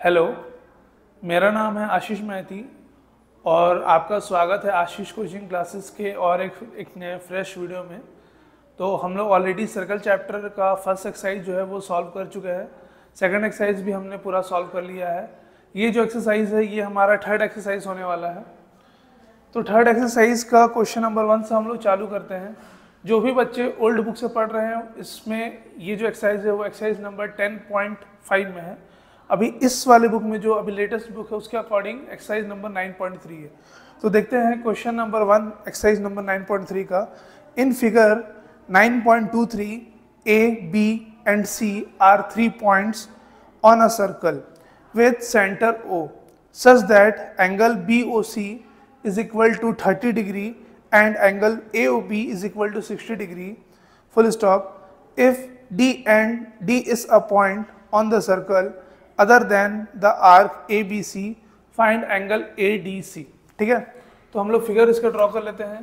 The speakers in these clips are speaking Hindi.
हेलो, मेरा नाम है आशीष महती और आपका स्वागत है आशीष कोचिंग क्लासेस के और एक नए फ्रेश वीडियो में। तो हम लोग ऑलरेडी सर्कल चैप्टर का फर्स्ट एक्सरसाइज जो है वो सॉल्व कर चुके हैं। सेकंड एक्सरसाइज भी हमने पूरा सॉल्व कर लिया है। ये जो एक्सरसाइज है ये हमारा थर्ड एक्सरसाइज होने वाला है। तो थर्ड एक्सरसाइज का क्वेश्चन नंबर 1 से हम लोग चालू करते हैं। जो भी बच्चे ओल्ड बुक से पढ़ रहे हैं इसमें ये जो एक्सरसाइज है वो एक्सरसाइज नंबर 10.5 में है। अभी इस वाले बुक में जो अभी लेटेस्ट बुक है उसके अकॉर्डिंग एक्सरसाइज नंबर 9.3 है। तो देखते हैं क्वेश्चन नंबर 1 एक्सरसाइज नंबर 9.3 का। In figure 9.23 A, B and C are 3 points on a circle with center O such that angle BOC is equal to 30 degree and angle AOB is equal to 60 degree full stop. If D and D is a point on the circle other than the arc ABC, find angle ADC। ठीक है, तो हम लोग फिगर इसका ड्रॉ कर लेते हैं।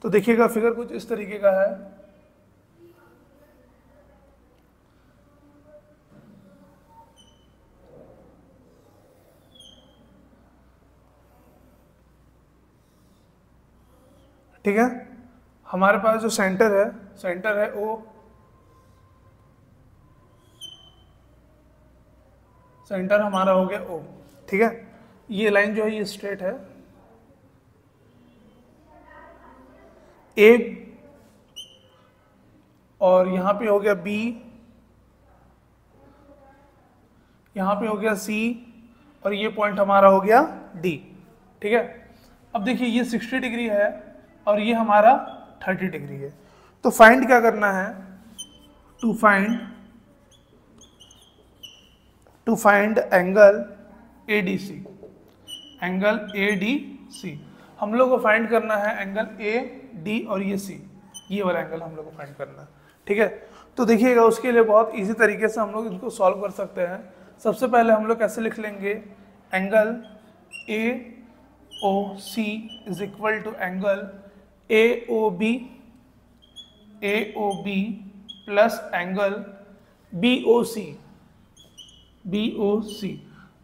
तो देखिएगा फिगर कुछ इस तरीके का है। ठीक है, हमारे पास जो सेंटर है O, सेंटर हमारा हो गया O। ठीक है, ये लाइन जो है ये स्ट्रेट है। A और यहाँ पे हो गया B, यहाँ पे हो गया C और ये पॉइंट हमारा हो गया D। ठीक है, अब देखिए ये 60 डिग्री है और ये हमारा 30 डिग्री है। तो फाइंड क्या करना है? To find angle ADC। Angle ADC हम लोग को फाइंड करना है, एंगल AD और ये C, ये वाला एंगल हम लोग को फाइंड करना है। ठीक है, तो देखिएगा उसके लिए बहुत इजी तरीके से हम लोग इनको सॉल्व कर सकते हैं। सबसे पहले हम लोग कैसे लिख लेंगे? Angle AOC is equal to angle AOB plus angle BOC।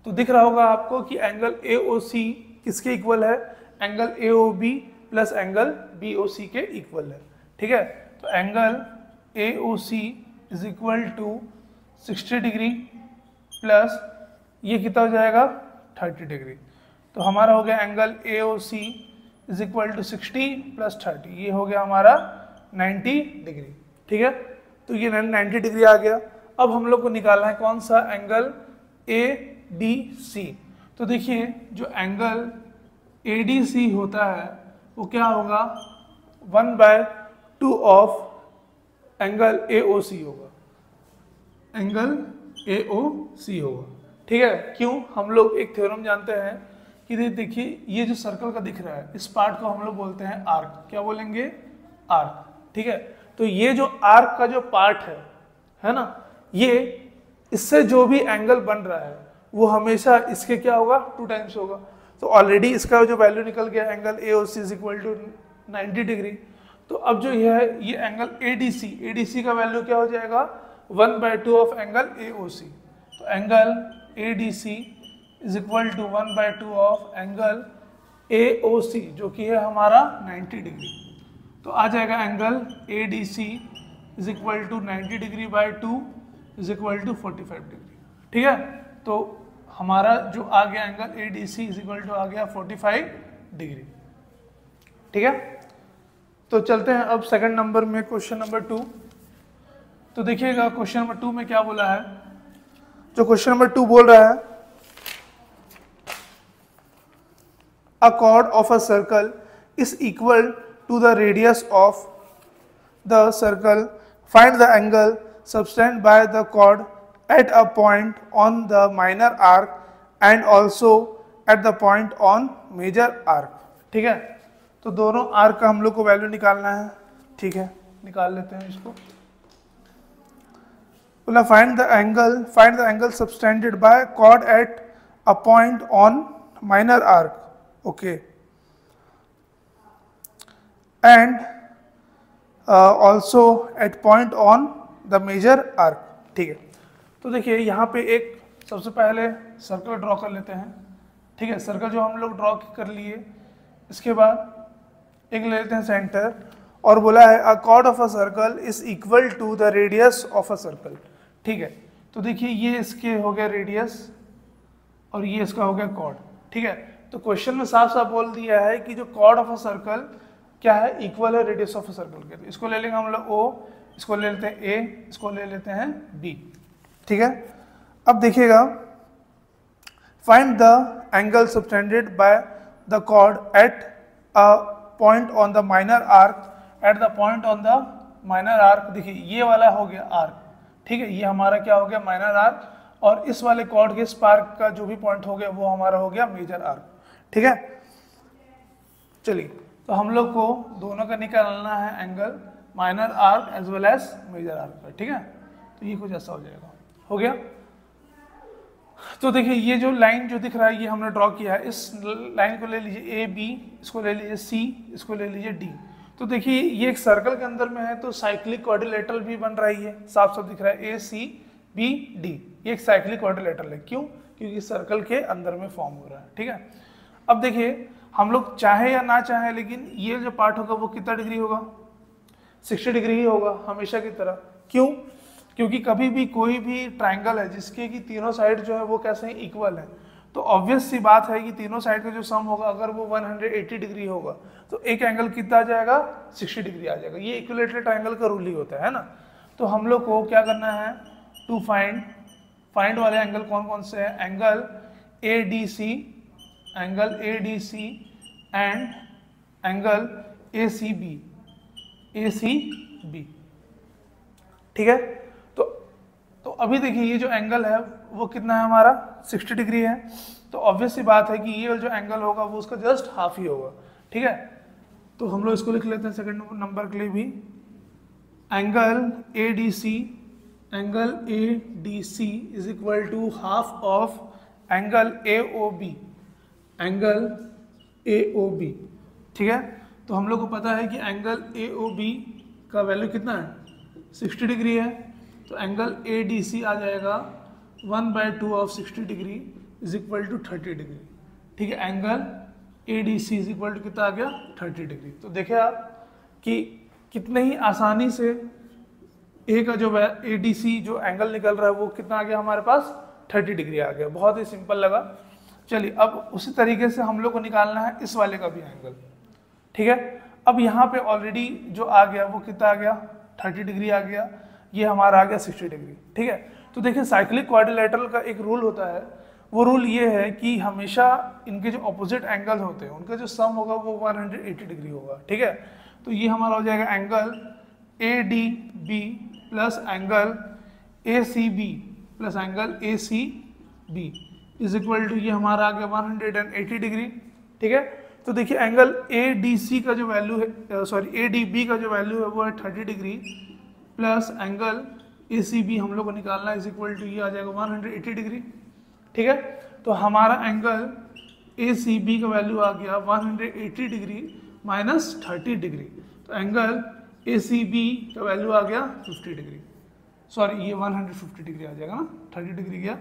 तो दिख रहा होगा आपको कि एंगल AOC किसके इक्वल है? Angle AOB plus angle BOC के इक्वल है। ठीक है, तो angle AOC is equal to 60 degree plus ये कितना हो जाएगा? 30 डिग्री। तो हमारा हो गया angle AOC is equal to 60 plus 30, ये हो गया हमारा 90 डिग्री। ठीक है, तो ये 90 डिग्री आ गया। अब हम लोग को निकालना है कौन सा? Angle ADC। तो देखिए जो एंगल ADC होता है वो क्या होगा? 1/2 ऑफ एंगल AOC होगा, एंगल AOC होगा। ठीक है, क्यों? हम लोग एक थ्योरम जानते हैं कि देखिए ये जो सर्कल का दिख रहा है इस पार्ट को हम लोग बोलते हैं आर्क। क्या बोलेंगे? आर्क। ठीक है, तो ये जो आर्क का जो पार्ट है ना, ये इससे जो भी एंगल बन रहा है वो हमेशा इसके क्या होगा? 2 टाइम्स होगा। तो ऑलरेडी इसका जो वैल्यू निकल गया angle AOC is equal to 90 degree. तो अब जो ये है ये एंगल ADC का वैल्यू क्या हो जाएगा? 1/2 ऑफ एंगल AOC। तो angle ADC is equal to 1/2 of angle AOC जो कि है हमारा 90 डिग्री। तो आ जाएगा angle ADC is equal to 90 degree by 2 is equal to 45 degree. ठीक है, तो हमारा जो आ गया angle ADC is equal to आ गया 45 डिग्री। ठीक है, तो चलते हैं अब सेकंड नंबर में, क्वेश्चन नंबर 2। तो देखिएगा क्वेश्चन नंबर 2 में क्या बोला है। जो क्वेश्चन नंबर 2 बोल रहा है, a chord of a circle is equal to the radius of the circle. Find the angle subtended by the chord at a point on the minor arc and also at the point on major arc। ठीक है, तो दोनों आर्क का हम लोग को वैल्यू निकालना है। ठीक है, निकाल लेते हैं इसको। बोला find the angle subtended by chord at a point on minor arc। Okay, and also at point on the major arc. ठीक है, तो देखिए यहाँ पे एक सबसे पहले सर्कल ड्रॉ कर लेते हैं, ठीक है। सर्कल जो हम लोग ड्रॉ कर लिए, इसके बाद एक ले लेते हैं सेंटर, और बोला है a chord of a circle is equal to the radius of a circle, ठीक है। तो देखिए ये इसके हो गया रेडियस और ये इसका हो गया कॉर्ड, ठीक है। तो क्वेश्चन में साफ साफ बोल दिया है कि जो कॉर्ड ऑफ अ सर्कल क्या है, इक्वल है रेडियस ऑफ अ सर्कल के। तो इसको ले लेंगे हम लोग O, इसको ले लेते हैं A, इसको ले लेते हैं B, ठीक है। अब देखिएगा, find the angle subtended by the chord at a point on the minor arc, at the point on the minor arc. देखिए ये वाला हो गया आर्क, ठीक है, ये हमारा क्या हो गया माइनर आर्क, और इस वाले कॉर्ड के स्पार्क का जो भी पॉइंट हो गया वो हमारा हो गया मेजर आर्क, ठीक है। चलिए, तो हम लोग को दोनों का निकालना है angle, minor arc as well as major arc का, ठीक है। तो ये कुछ ऐसा हो जाएगा, हो गया। तो देखिए ये जो लाइन जो दिख रहा है ये हमने ड्रॉ किया है, इस लाइन को ले लीजिए ए बी, इसको ले लीजिए सी, इसको ले लीजिए डी। तो देखिए ये एक सर्कल के अंदर में है तो साइक्लिक क्वाड्रिलेटरल भी बन रही है, साफ साफ दिख रहा है ए सी बी डी, ये एक साइक्लिक क्वाड्रिलेटरल है। क्यों? क्योंकि सर्कल के अंदर में फॉर्म हो रहा है, ठीक है। अब देखिए हम लोग चाहे या ना चाहे, लेकिन ये जो पार्ट होगा वो कितना डिग्री होगा, 60 डिग्री ही होगा हमेशा की तरह। क्यों? क्योंकि कभी भी कोई भी ट्राइंगल है जिसके कि तीनों साइड जो है वो कैसे हैं, इक्वल है, तो ऑब्वियस सी बात है कि तीनों साइड का जो सम होगा अगर वो 180 डिग्री होगा तो एक एंगल कितना आ जाएगा, 60 डिग्री आ जाएगा। ये इक्विलेटरल ट्राइंगल का रूल ही होता है ना। तो हम लोग को क्या करना है, टू फाइंड वाले एंगल कौन कौन से हैं, angle ADC, angle ADC and angle ACB, ठीक है। तो अभी देखिए ये जो एंगल है वो कितना है हमारा, 60 डिग्री है। तो ऑब्वियस सी बात है कि ये जो एंगल होगा वो उसका जस्ट हाफ ही होगा, ठीक है। तो हम लोग इसको लिख लेते हैं सेकंड नंबर के लिए भी, angle ADC is equal to half of angle AOB, ठीक है। तो हम लोग को पता है कि एंगल AOB का वैल्यू कितना है, 60 डिग्री है। तो एंगल ADC आ जाएगा 1/2 of 60 degree is equal to 30 degree, ठीक है। Angle ADC is equal to कितना आ गया, 30 डिग्री। तो देखिए आप कि कितने ही आसानी से ए का जो ADC जो एंगल निकल रहा है वो कितना आ गया हमारे पास, 30 डिग्री आ गया। बहुत ही सिंपल लगा। चलिए अब उसी तरीके से हम लोग को निकालना है इस वाले का भी एंगल, ठीक है। अब यहाँ पे ऑलरेडी जो आ गया वो कितना आ गया, 30 डिग्री आ गया, ये हमारा आ गया 60 डिग्री, ठीक है। तो देखिए साइक्लिक क्वाड्रिलेटरल का एक रूल होता है, वो रूल ये है कि हमेशा इनके जो ऑपोजिट एंगल होते हैं उनका जो सम होगा वो 180 डिग्री होगा, ठीक है। तो ये हमारा हो जाएगा angle ADB plus angle ACB plus angle ACB is equal to ये हमारा आ गया 180 डिग्री, ठीक है। तो देखिए एंगल ADC का जो वैल्यू है, ADB का जो वैल्यू है वो है 30 डिग्री, प्लस एंगल ACB हम लोग को निकालना है इज इक्वल टू ये आ जाएगा 180 डिग्री, ठीक है। तो हमारा एंगल ACB का वैल्यू आ गया 180 डिग्री माइनस 30 डिग्री। तो एंगल ACB का वैल्यू आ गया 50 डिग्री, सॉरी ये 150 डिग्री आ जाएगा ना, 30 डिग्री गया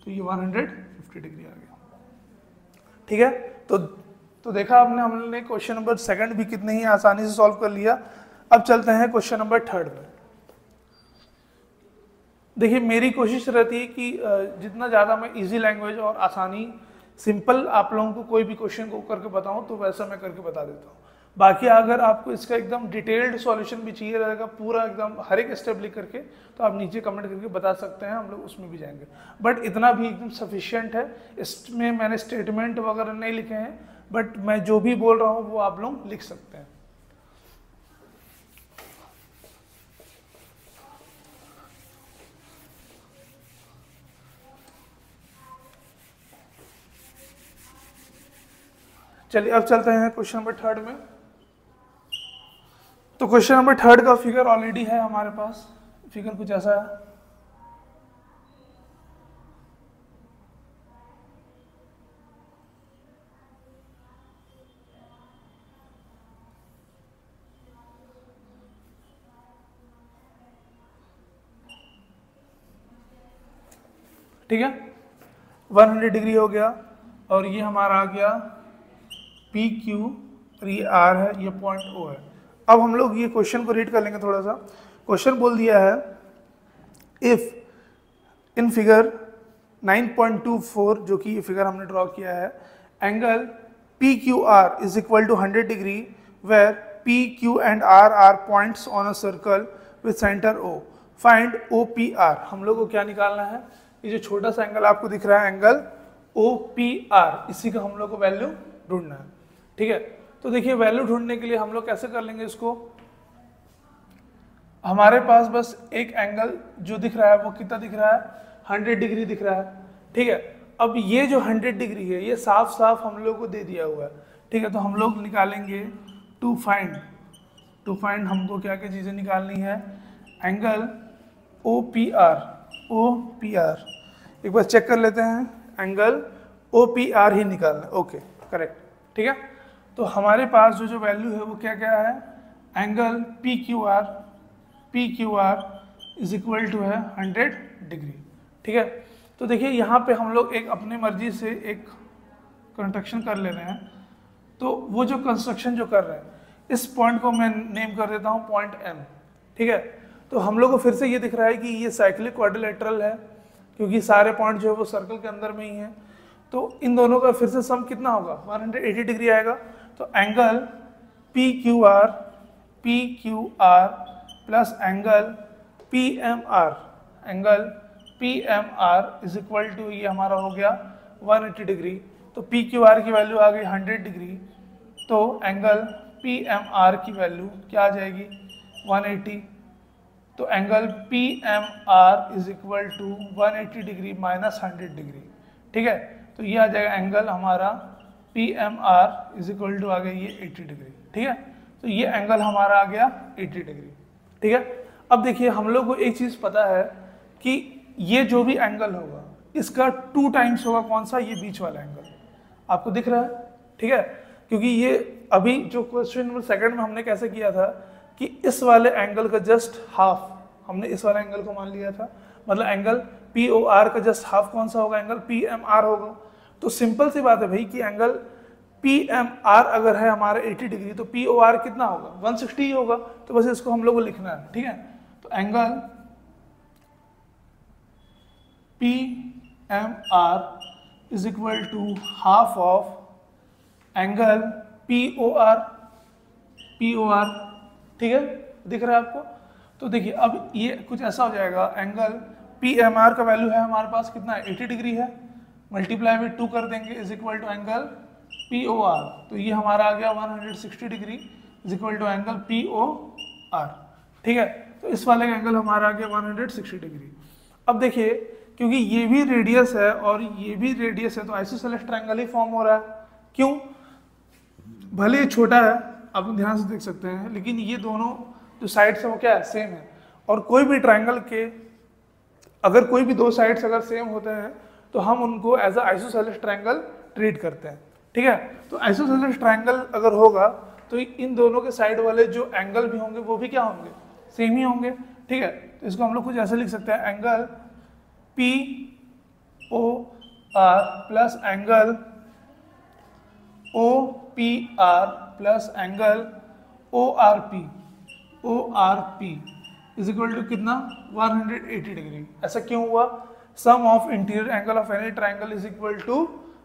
तो ये 150 डिग्री आ गया, ठीक है। तो देखा आपने, हमने क्वेश्चन नंबर सेकंड भी कितने ही आसानी से सॉल्व कर लिया। अब चलते हैं क्वेश्चन नंबर थर्ड में। देखिए मेरी कोशिश रहती है कि जितना ज़्यादा मैं इजी लैंग्वेज और आसानी सिंपल आप लोगों को कोई भी क्वेश्चन को करके बताऊं तो वैसा मैं करके बता देता हूं। बाकी अगर आपको इसका एकदम डिटेल्ड सॉल्यूशन भी चाहिए रहेगा पूरा एकदम हर एक स्टेप लिख करके, तो आप नीचे कमेंट करके बता सकते हैं, हम लोग उसमें भी जाएंगे। बट इतना भी एकदम सफिशिएंट है, इसमें मैंने स्टेटमेंट वगैरह नहीं लिखे हैं, बट मैं जो भी बोल रहा हूँ वो आप लोग लिख सकते हैं। चलिए अब चलते हैं क्वेश्चन नंबर थर्ड में। तो क्वेश्चन नंबर थर्ड का फिगर ऑलरेडी है हमारे पास, फिगर कुछ ऐसा है। ठीक है, 100 डिग्री हो गया, और ये हमारा आ गया पी क्यू, और ये आर है, ये पॉइंट ओ है। अब हम लोग ये क्वेश्चन को रीड कर लेंगे थोड़ा सा। क्वेश्चन बोल दिया है, इफ इन फिगर 9.24 जो कि ये फिगर हमने ड्रॉ किया है, angle P Q R is equal to 100 degree where P Q and R are points on a circle with centre O, find O P R. हम लोग को क्या निकालना है, ये जो छोटा सा एंगल आपको दिख रहा है एंगल ओ पी आर, इसी का हम लोग को वैल्यू ढूंढना है। ठीक है, तो देखिए वैल्यू ढूंढने के लिए हम लोग कैसे कर लेंगे इसको, हमारे पास बस एक एंगल जो दिख रहा है वो कितना दिख रहा है, 100 डिग्री दिख रहा है। ठीक है, अब ये जो 100 डिग्री है ये साफ साफ हम लोग को दे दिया हुआ है। ठीक है, तो हम लोग निकालेंगे टू फाइंड हमको क्या क्या चीज़ें निकालनी है, एंगल ओ पी आर, एक बार चेक कर लेते हैं, एंगल ओ पी आर ही निकालना है। Okay, correct. ठीक है, तो हमारे पास जो वैल्यू है वो क्या क्या है, angle P Q R is equal to है 100 डिग्री। ठीक है, तो देखिए यहाँ पे हम लोग एक अपनी मर्जी से एक कंस्ट्रक्शन कर ले रहे हैं। तो वो जो कंस्ट्रक्शन जो कर रहे हैं, इस पॉइंट को मैं नेम कर देता हूँ पॉइंट एम। ठीक है, तो हम लोग को फिर से ये दिख रहा है कि ये साइक्लिक क्वाड्रिलेटरल है, क्योंकि सारे पॉइंट जो है वो सर्कल के अंदर में ही है। तो इन दोनों का फिर से सम कितना होगा, 180 डिग्री आएगा। तो angle P Q R plus angle P M R is equal to, ये हमारा हो गया 180 डिग्री। तो पी क्यू आर की वैल्यू आ गई 100 डिग्री, तो एंगल पी एम आर की वैल्यू क्या आ जाएगी, 180। तो angle P M R is equal to 180 degree minus 100 degree. ठीक है, तो ये आ जाएगा एंगल हमारा P M R is equal to आ गया ये 80 डिग्री। ठीक है, तो ये एंगल हमारा आ गया 80 डिग्री। ठीक है, अब देखिए हम लोग को एक चीज़ पता है कि ये जो भी एंगल होगा इसका 2 टाइम्स होगा, कौन सा, ये बीच वाला एंगल आपको दिख रहा है। ठीक है, क्योंकि ये अभी जो क्वेश्चन नंबर सेकंड में हमने कैसे किया था कि इस वाले एंगल का जस्ट हाफ हमने इस वाले एंगल को मान लिया था, मतलब एंगल पी ओ आर का जस्ट हाफ कौन सा होगा, एंगल पी एम आर होगा। तो सिंपल सी बात है भाई कि एंगल पी एम आर अगर है हमारा 80 डिग्री तो पी ओ आर कितना होगा, 160 ही होगा। तो बस इसको हम लोग को लिखना है। ठीक है, तो angle P M R is equal to half of angle P O R. ठीक है, दिख रहा है आपको। तो देखिए अब ये कुछ ऐसा हो जाएगा, एंगल पी एम आर का वैल्यू है हमारे पास कितना है, 80 डिग्री है, मल्टीप्लाई विद 2 कर देंगे is equal to angle P O R. तो ये हमारा आ गया 160 degree is equal to angle P O R. ठीक है, तो इस वाले का एंगल हमारा आ गया 160 डिग्री। अब देखिए क्योंकि ये भी रेडियस है और ये भी रेडियस है, तो आइसोसेलेस ट्रायंगल ही फॉर्म हो रहा है। क्यों, भले ही छोटा है, आप ध्यान से देख सकते हैं, लेकिन ये दोनों जो साइड्स है वो क्या है, सेम है। और कोई भी ट्रायंगल के अगर कोई भी 2 साइड्स अगर सेम होते हैं तो हम उनको as a isosceles triangle treat करते हैं। ठीक है, तो आइसोसेलेस ट्रायंगल अगर होगा तो इन दोनों के साइड वाले जो एंगल भी होंगे वो भी क्या होंगे, सेम ही होंगे। ठीक है, तो इसको हम लोग कुछ ऐसे लिख सकते हैं, angle P O R plus angle O P R plus angle O R P is equal to कितना, 180 डिग्री। ऐसा क्यों हुआ, sum of interior angle of any triangle is equal to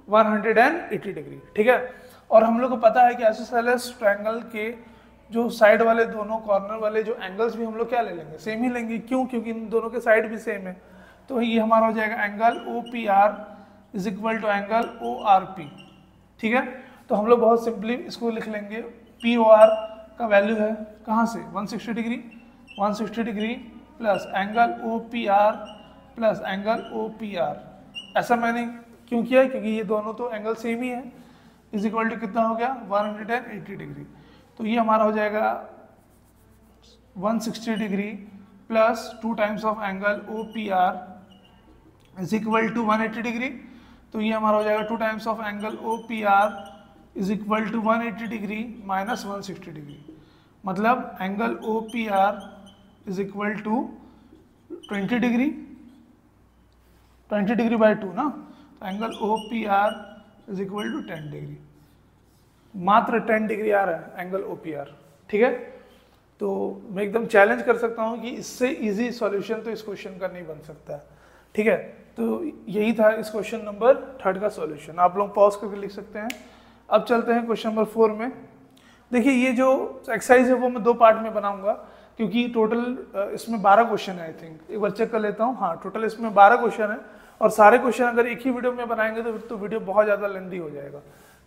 180 degree. ठीक है, और हम लोग को पता है कि आइसोसेलेस ट्रायंगल के जो साइड वाले दोनों कॉर्नर वाले जो एंगल्स भी हम लोग क्या ले लेंगे, सेम ही लेंगे। क्यों, क्योंकि इन दोनों के साइड भी सेम है। तो ये हमारा हो जाएगा angle O P R is equal to angle O R P. ठीक है, तो हम लोग बहुत सिंपली इसको लिख लेंगे, पी ओ आर का वैल्यू है कहाँ से, 160 degree plus angle O P R plus angle O P R. ऐसा मैंने क्यों किया है, क्योंकि ये दोनों तो एंगल सेम ही है। इज इक्वल टू कितना हो गया, 180 डिग्री। तो ये हमारा हो जाएगा 160 degree plus 2 times of angle O P R is equal to 180 degree. तो ये हमारा हो जाएगा 2 times of angle O P R is equal to 180 degree minus 160 degree. मतलब angle O P R is equal to 20 degree 20 degree by 2 ना, तो angle O P R is equal to 10 degree, मात्र 10 डिग्री आ रहा है एंगल ओ पी आर। ठीक है, तो मैं एकदम चैलेंज कर सकता हूँ कि इससे इजी सॉल्यूशन तो इस क्वेश्चन का नहीं बन सकता है। ठीक है, तो यही था इस क्वेश्चन नंबर 3 का सॉल्यूशन। आप लोग पॉज करके लिख सकते हैं। अब चलते हैं क्वेश्चन नंबर 4 में। देखिए ये जो एक्सरसाइज है वो मैं 2 पार्ट में बनाऊंगा, क्योंकि टोटल इसमें 12 क्वेश्चन है। आई थिंक एक बार चेक कर लेता हूँ। हाँ, टोटल इसमें 12 क्वेश्चन है, और सारे क्वेश्चन अगर एक ही वीडियो में बनाएंगे तो फिर तो वीडियो बहुत ज़्यादा लेंदी हो जाएगा।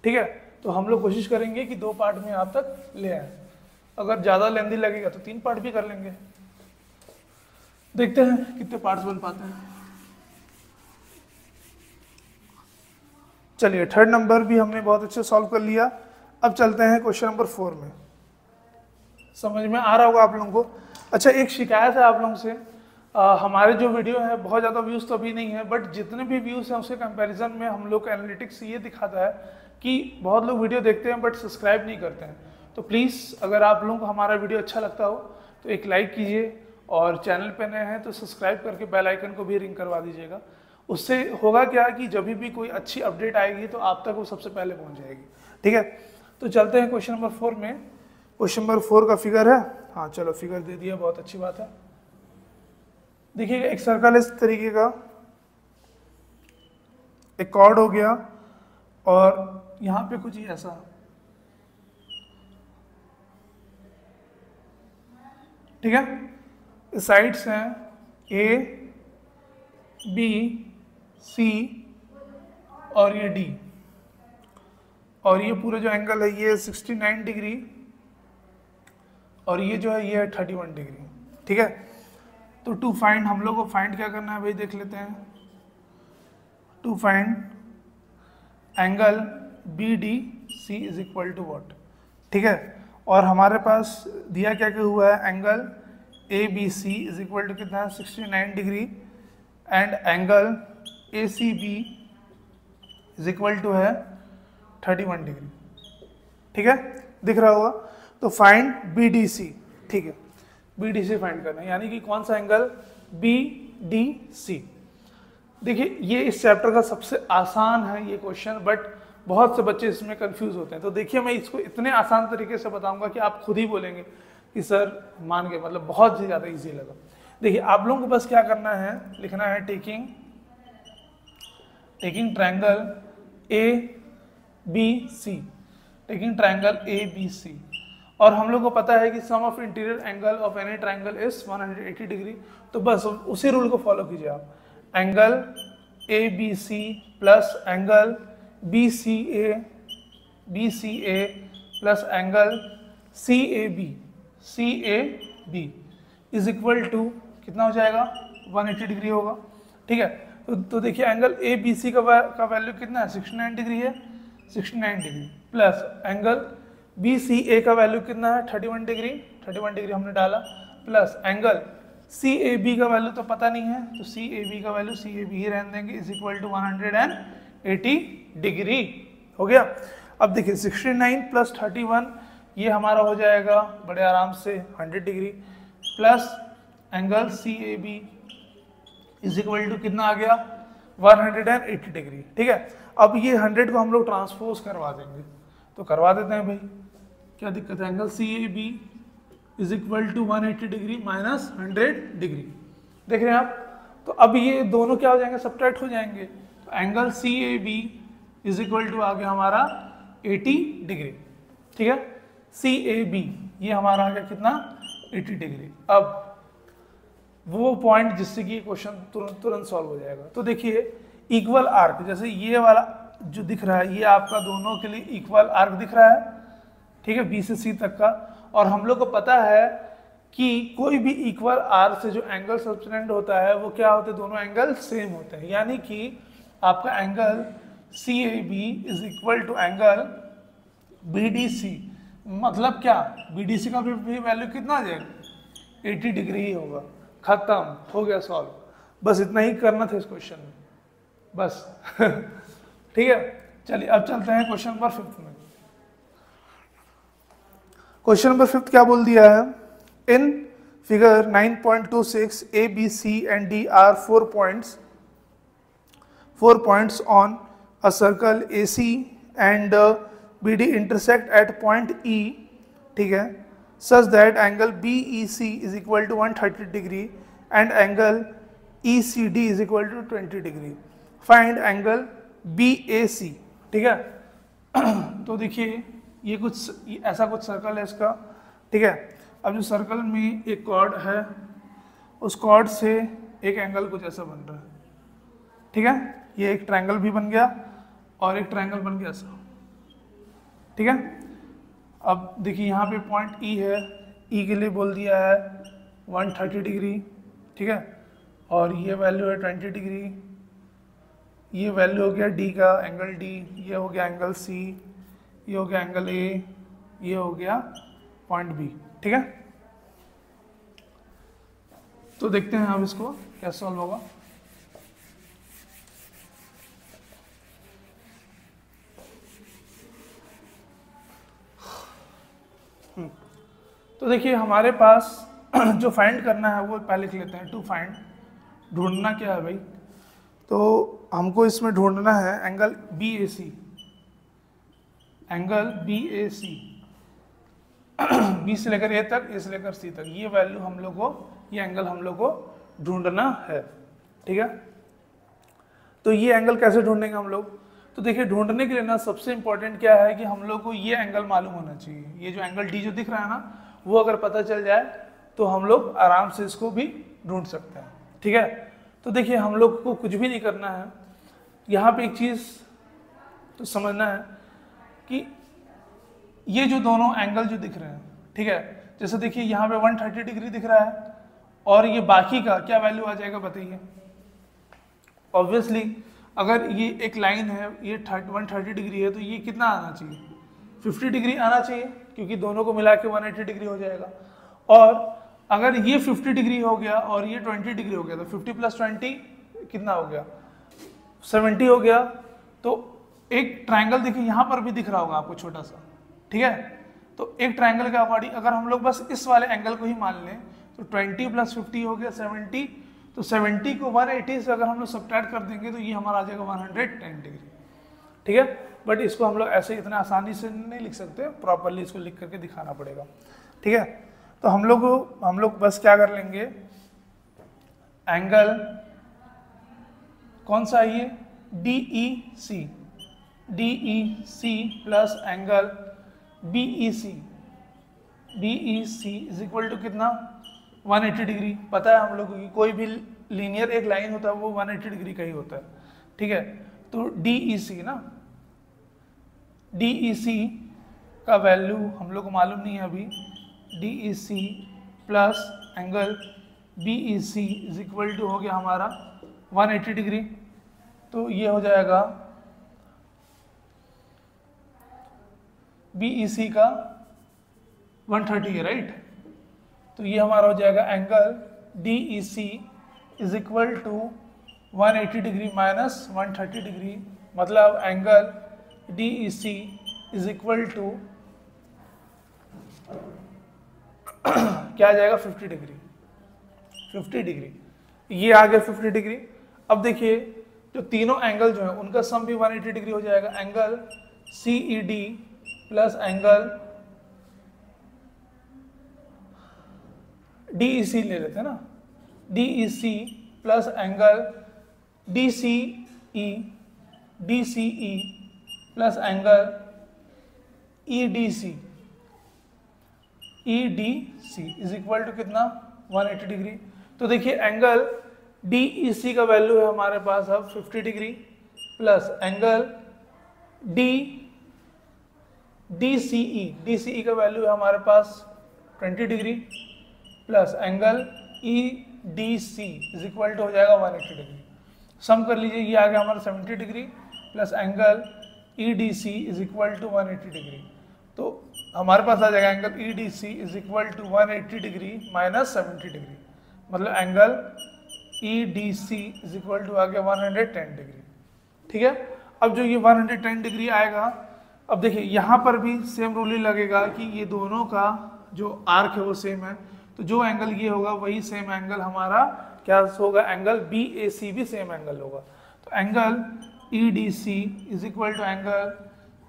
ठीक है, तो हम लोग कोशिश करेंगे कि 2 पार्ट में आप तक ले आए। अगर ज़्यादा लेंदी लगेगा तो 3 पार्ट भी कर लेंगे। देखते हैं कितने पार्ट्स बन पाते हैं। चलिए, 3rd नंबर भी हमने बहुत अच्छे सॉल्व कर लिया। अब चलते हैं क्वेश्चन नंबर 4 में। समझ में आ रहा होगा आप लोगों को। अच्छा, एक शिकायत है आप लोगों से, हमारे जो वीडियो है बहुत ज़्यादा व्यूज़ तो अभी नहीं है, बट जितने भी व्यूज़ हैं उसके कंपैरिजन में हम लोग का एनालिटिक्स ये दिखाता है कि बहुत लोग वीडियो देखते हैं बट सब्सक्राइब नहीं करते हैं। तो प्लीज़ अगर आप लोगों को हमारा वीडियो अच्छा लगता हो तो एक लाइक कीजिए, और चैनल पे नए हैं तो सब्सक्राइब करके बेल आइकन को भी रिंग करवा दीजिएगा। उससे होगा क्या कि जब भी कोई अच्छी अपडेट आएगी तो आप तक वो सबसे पहले पहुँच जाएगी। ठीक है, तो चलते हैं क्वेश्चन नंबर 4 में। क्वेश्चन नंबर 4 का फिगर है, हाँ चलो फिगर दे दिया, बहुत अच्छी बात है। देखिएगा, एक सर्कल इस तरीके का, एक कॉर्ड हो गया, और यहाँ पे कुछ ही ऐसा, ठीक है। साइड्स हैं ए, बी, सी और ये डी, और ये पूरा जो एंगल है ये 69 डिग्री, और ये जो है ये है 31 डिग्री। ठीक है, तो टू फाइंड, हम लोग को फाइंड क्या करना है भाई, देख लेते हैं। To find angle B D C is equal to what. ठीक है, और हमारे पास दिया क्या क्या हुआ है, angle A B C is equal to कितना है 69 degree, and angle A C B is equal to है 31 डिग्री। ठीक है, दिख रहा होगा। तो फाइंड बी डी सी। ठीक है, बी डी सी फाइंड करना है, यानी कि कौन सा एंगल, बी डी सी। देखिए ये इस चैप्टर का सबसे आसान है ये क्वेश्चन, बट बहुत से बच्चे इसमें कंफ्यूज होते हैं। तो देखिए मैं इसको इतने आसान तरीके से बताऊंगा कि आप खुद ही बोलेंगे कि सर मान गए, मतलब बहुत ही ज़्यादा इजी लगा। देखिए आप लोगों को बस क्या करना है, लिखना है taking triangle A B C, taking triangle A B C, और हम लोग को पता है कि sum of interior angle of any triangle is 180 degree. तो बस उसी रूल को फॉलो कीजिए आप, angle A B C plus angle B C A plus angle C A B is equal to कितना हो जाएगा, 180 डिग्री होगा। ठीक है, तो देखिए एंगल ए बी सी का वैल्यू कितना है, 69 डिग्री है, 69 degree plus angle B C A का वैल्यू कितना है, 31 डिग्री हमने डाला, plus angle C A B का वैल्यू तो पता नहीं है, तो सी ए बी का वैल्यू सी ए बी ही रहने देंगे, इज इक्वल टू 180 डिग्री हो गया। अब देखिए 69 प्लस 31 ये हमारा हो जाएगा बड़े आराम से 100 degree, plus angle C A B is equal to कितना आ गया, 180 डिग्री। ठीक है, अब ये 100 को हम लोग ट्रांसपोज करवा देंगे, तो करवा देते हैं भाई, क्या दिक्कत है। Angle C A B is equal to 180 degree minus 100 degree, देख रहे हैं आप। तो अब ये दोनों क्या हो जाएंगे, सब्ट्रैक्ट हो जाएंगे, तो angle C A B is equal to आ गया हमारा 80 डिग्री। ठीक है, सी ए बी ये हमारा आ गया कितना, 80 डिग्री। अब वो पॉइंट जिससे कि क्वेश्चन तुरंत सॉल्व हो जाएगा। तो देखिए इक्वल आर्क, जैसे ये वाला जो दिख रहा है ये आपका दोनों के लिए इक्वल आर्क दिख रहा है। ठीक है, बी से सी तक का, और हम लोग को पता है कि कोई भी इक्वल आर्क से जो एंगल सब्टेंड होता है वो क्या होते हैं, दोनों एंगल सेम होते हैं, यानी कि आपका angle C A B is equal to angle B D C. मतलब क्या, बी डी सी का भी वैल्यू कितना आ जाएगा, 80 डिग्री ही होगा। खत्म, हो गया सॉल्व। बस इतना ही करना था इस क्वेश्चन में, बस। ठीक है, चलिए अब चलते हैं क्वेश्चन नंबर 5 में। क्वेश्चन नंबर 5 क्या बोल दिया है, in figure 9.26 A, B, C and D are 4 points 4 points on a circle AC and BD intersect at point E, ठीक है, such that angle BEC is equal to 130 degree and angle ECD is equal to 20 degree. Find angle BAC, ठीक है। तो देखिए ये कुछ ऐसा कुछ सर्कल है इसका, ठीक है। अब जो सर्कल में एक कॉर्ड है, उस कॉर्ड से एक एंगल कुछ ऐसा बन रहा है, ठीक है। ये एक ट्रायंगल भी बन गया और एक ट्रायंगल बन गया ऐसा, ठीक है। अब देखिए यहाँ पे पॉइंट E है, E के लिए बोल दिया है 130 डिग्री, ठीक है, और ये वैल्यू है 20 डिग्री। ये वैल्यू हो गया D का, एंगल D, ये हो गया एंगल C, ये हो गया एंगल A, ये हो गया पॉइंट B, ठीक है। तो देखते हैं अब इसको कैसे सॉल्व होगा। तो देखिए हमारे पास जो फाइंड करना है वो पहले लिख लेते हैं। टू फाइंड, ढूंढना क्या है भाई, तो हमको इसमें ढूंढना है angle BAC, angle BAC, B से लेकर A तक, A से लेकर C तक, ये वैल्यू हम लोग को, ये एंगल हम लोग को ढूंढना है, ठीक है। तो ये एंगल कैसे ढूंढेंगे हम लोग, तो देखिए ढूंढने के लिए ना सबसे इंपॉर्टेंट क्या है कि हम लोग को ये एंगल मालूम होना चाहिए। ये जो एंगल D जो दिख रहा है ना, वो अगर पता चल जाए तो हम लोग आराम से इसको भी ढूंढ सकते हैं, ठीक है। तो देखिए हम लोग को कुछ भी नहीं करना है, यहाँ पे एक चीज़ तो समझना है कि ये जो दोनों एंगल जो दिख रहे हैं, ठीक है, जैसे देखिए यहाँ पे 130 डिग्री दिख रहा है और ये बाकी का क्या वैल्यू आ जाएगा बताइए। ऑब्वियसली अगर ये एक लाइन है, ये 130 डिग्री है, तो ये कितना आना चाहिए, 50 डिग्री आना चाहिए, क्योंकि दोनों को मिला के 180 डिग्री हो जाएगा। और अगर ये 50 डिग्री हो गया और ये 20 डिग्री हो गया, तो 50 प्लस 20 कितना हो गया, 70 हो गया। तो एक ट्रायंगल देखिए यहाँ पर भी दिख रहा होगा आपको छोटा सा, ठीक है। तो एक ट्रायंगल के अकॉर्डिंग अगर हम लोग बस इस वाले एंगल को ही मान लें तो 20 प्लस 50 हो गया 70, तो 70 को 180 से अगर हम लोग सब्ट्रैक्ट कर देंगे तो ये हमारा आ जाएगा 110 डिग्री, ठीक है। बट इसको हम लोग ऐसे इतना आसानी से नहीं लिख सकते, प्रॉपरली इसको लिख करके दिखाना पड़ेगा, ठीक है। तो हम लोग बस क्या कर लेंगे, एंगल कौन सा है ये, DEC plus angle BEC is equal to कितना, 180 डिग्री। पता है हम लोगों की कोई भी लीनियर एक लाइन होता है वो 180 डिग्री का ही होता है, ठीक है। तो DEC ना, DEC का वैल्यू हम लोग को मालूम नहीं है अभी, DEC plus angle BEC is equal to हो गया हमारा 180 डिग्री। तो ये हो जाएगा BEC का 130 है, राइट। तो ये हमारा हो जाएगा angle DEC is equal to 180 degree minus 130 degree, मतलब angle DEC is equal to क्या आ जाएगा, 50 डिग्री, 50 डिग्री, ये आ गया 50 डिग्री। अब देखिए जो तीनों एंगल जो है उनका सम भी 180 डिग्री हो जाएगा, angle CED plus angle DEC ले लेते हैं ना, DEC plus angle DCE plus angle EDC is equal to कितना, 180 डिग्री। तो देखिए एंगल DEC का वैल्यू है हमारे पास अब 50 डिग्री प्लस एंगल DCE का वैल्यू है हमारे पास 20 degree plus angle EDC is equal to हो जाएगा 180 डिग्री। सम कर लीजिए, ये आ गया हमारा 70 degree plus angle EDC is equal to 180 degree. तो हमारे पास आ जाएगा angle EDC is equal to 180 degree minus 70 degree, मतलब angle EDC is equal to आ गया 110 डिग्री, ठीक है। अब जो ये 110 डिग्री आएगा, अब देखिए यहाँ पर भी सेम रूल ही लगेगा कि ये दोनों का जो आर्क है वो सेम है, तो जो एंगल ये होगा वही सेम एंगल हमारा क्या होगा, एंगल बी ए सी भी सेम एंगल होगा। तो angle E D C is equal to angle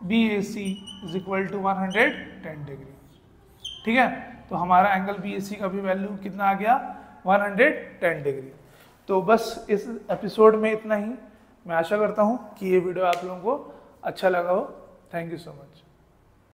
B A C is equal to 110 degree. ठीक है, तो हमारा एंगल बी ए सी का भी वैल्यू कितना आ गया, 110 डिग्री। तो बस इस एपिसोड में इतना ही। मैं आशा करता हूँ कि ये वीडियो आप लोगों को अच्छा लगा हो। Thank you so much.